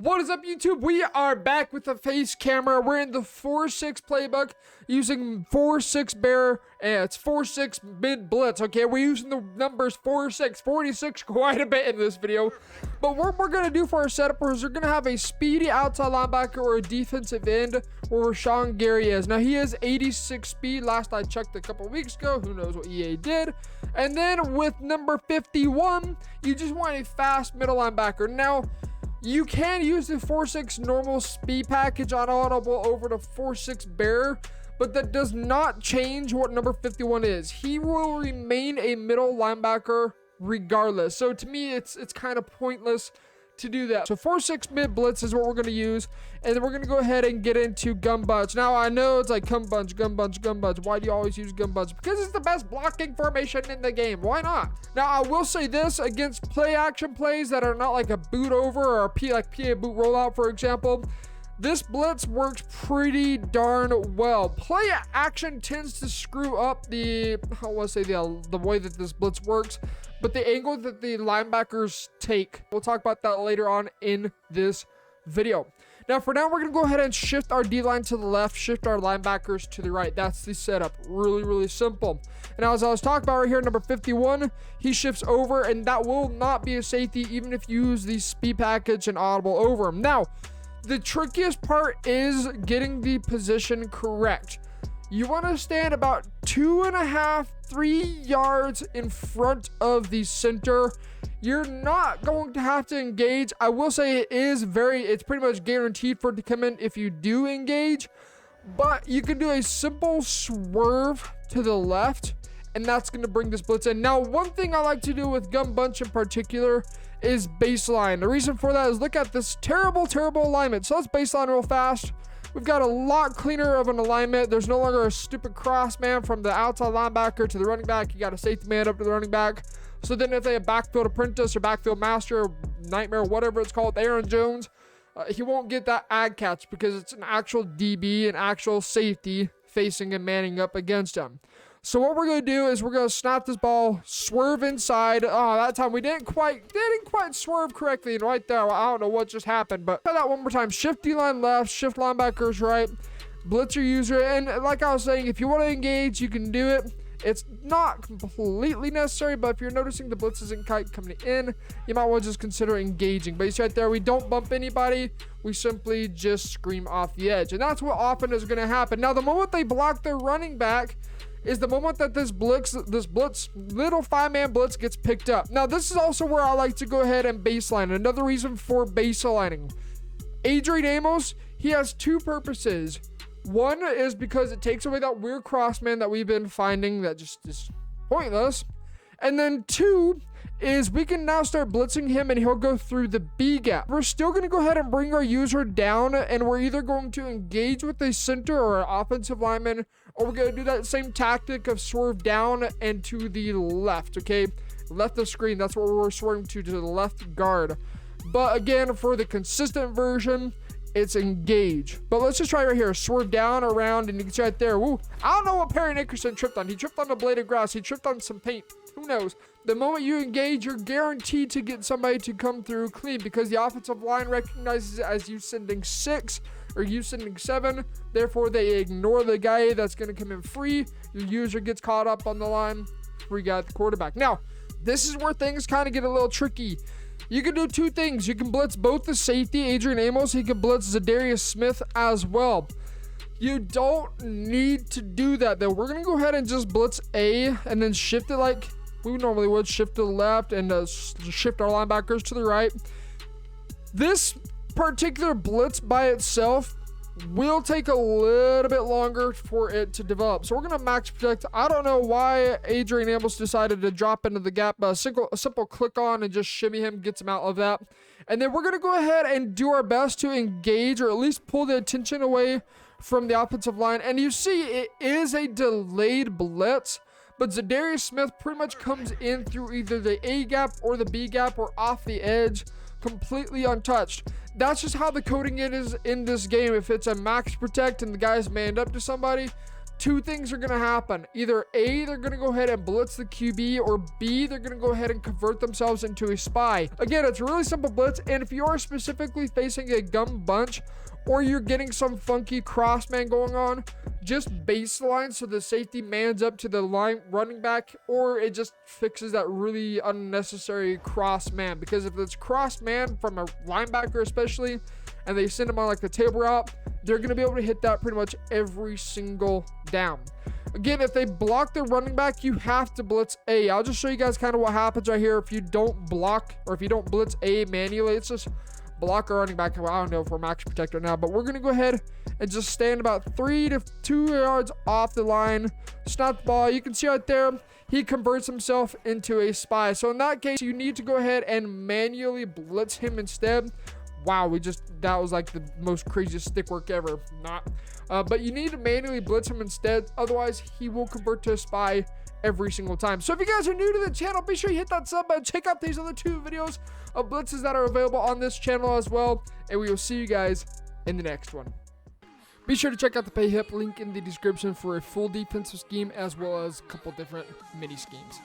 What is up, YouTube? We are back with the face camera. We're in the 4-6 playbook using 4-6 bear, and it's 4-6 mid blitz. Okay, we're using the numbers 4-6, 46 quite a bit in this video. But what we're going to do for our setup is we're going to have a speedy outside linebacker or a defensive end where Rashawn Gary is. Now, he is 86 speed. Last I checked a couple weeks ago. Who knows what EA did. And then with number 51, you just want a fast middle linebacker. Now, you can use the 4-6 normal speed package on audible over to 4-6 bear, but that does not change what number 51 is. He will remain a middle linebacker regardless. So to me, it's kind of pointless to do that. So 4-6 mid blitz is what we're going to use, and then we're going to go ahead and get into gun bunch. Now I know it's like gun bunch. Why do you always use gun bunch? Because it's the best blocking formation in the game. Why not? Now I will say this against play action plays that are not like a boot over or a PA boot rollout, for example. This blitz works pretty darn well. Play action tends to screw up the way that this blitz works, but the angle that the linebackers take. We'll talk about that later on in this video. Now, for now, we're going to go ahead and shift our D-line to the left, shift our linebackers to the right. That's the setup. Really, really simple. And as I was talking about right here, number 51, he shifts over, and that will not be a safety even if you use the speed package and audible over him. Now, the trickiest part is getting the position correct. You want to stand about 2.5-3 yards in front of the center. You're not going to have to engage. I will say it's pretty much guaranteed for it to come in if you do engage, but you can do a simple swerve to the left, and that's going to bring this blitz in. Now, one thing I like to do with gun bunch in particular is baseline. The reason for that is look at this terrible alignment. So let's baseline real fast. We've got a lot cleaner of an alignment. There's no longer a stupid cross man from the outside linebacker to the running back. You got a safety man up to the running back. So then if they have backfield apprentice or backfield master or nightmare, whatever it's called, Aaron Jones, he won't get that ad catch because it's an actual DB, an actual safety facing and manning up against him. So what we're going to do is we're going to snap this ball, swerve inside. Oh, that time we didn't quite swerve correctly right there. I don't know what just happened, but try that one more time. Shift D-line left, shift linebackers right, blitzer user. And like I was saying, if you want to engage, you can do it. It's not completely necessary, but if you're noticing the blitz isn't quite coming in, you might want to just consider engaging. But you see right there, we don't bump anybody. We simply just scream off the edge. And that's what often is going to happen. Now, the moment they block their running back is the moment that this blitz, little 5-man blitz gets picked up. Now, this is also where I like to go ahead and baseline. Another reason for baselining. Adrian Amos, he has two purposes. One is because it takes away that weird crossman that we've been finding that just is pointless. And then two is we can now start blitzing him and he'll go through the B gap. We're still going to go ahead and bring our user down, and we're either going to engage with a center or an offensive lineman, or we're going to do that same tactic of swerve down and to the left, okay? Left of screen, that's what we're swerving to the left guard. But again, for the consistent version, it's engage. But let's just try right here. Swerve down, around, and you can see right there. Woo. I don't know what Perry Nickerson tripped on. He tripped on a blade of grass. He tripped on some paint. Who knows? The moment you engage, you're guaranteed to get somebody to come through clean because the offensive line recognizes it as you sending 6 or you sending 7. Therefore, they ignore the guy that's going to come in free. Your user gets caught up on the line. Free guy at the quarterback. Now, this is where things kind of get a little tricky. You can do two things. You can blitz both the safety, Adrian Amos. He can blitz Zadarius Smith as well. You don't need to do that, though. We're going to go ahead and just blitz A and then shift it like we normally would. Shift to the left and shift our linebackers to the right. This particular blitz by itself will take a little bit longer for it to develop. So we're going to max protect. I don't know why Adrian Amos decided to drop into the gap, but a simple click on and just shimmy him gets him out of that. And then we're going to go ahead and do our best to engage or at least pull the attention away from the offensive line. And you see it is a delayed blitz, but Zadarius Smith pretty much comes in through either the A gap or the B gap or off the edge completely untouched. That's just how the coding is in this game. If it's a max protect and the guy's manned up to somebody, two things are going to happen. Either A, they're going to go ahead and blitz the QB, or B, they're going to go ahead and convert themselves into a spy. Again, it's a really simple blitz, and if you are specifically facing a gum bunch, or you're getting some funky cross man going on, just baseline so the safety mans up to the line running back, or it just fixes that really unnecessary cross man. Because if it's cross man from a linebacker especially, and they send them on like the table route, they're going to be able to hit that pretty much every single down. Again, if they block the running back, you have to blitz A. I'll just show you guys kind of what happens right here if you don't block, or if you don't blitz A manually. It's just block a running back. Well, I don't know if we're max protector now, but we're going to go ahead and just stand about 3 to 2 yards off the line, snap the ball. You can see right there, he converts himself into a spy. So in that case, you need to go ahead and manually blitz him instead. Wow, that was like the most craziest stick work ever. But you need to manually blitz him instead. Otherwise, he will convert to a spy every single time. So if you guys are new to the channel, be sure you hit that sub button. Check out these other 2 videos of blitzes that are available on this channel as well. And we will see you guys in the next one. Be sure to check out the pay hip link in the description for a full defensive scheme, as well as a couple different mini schemes.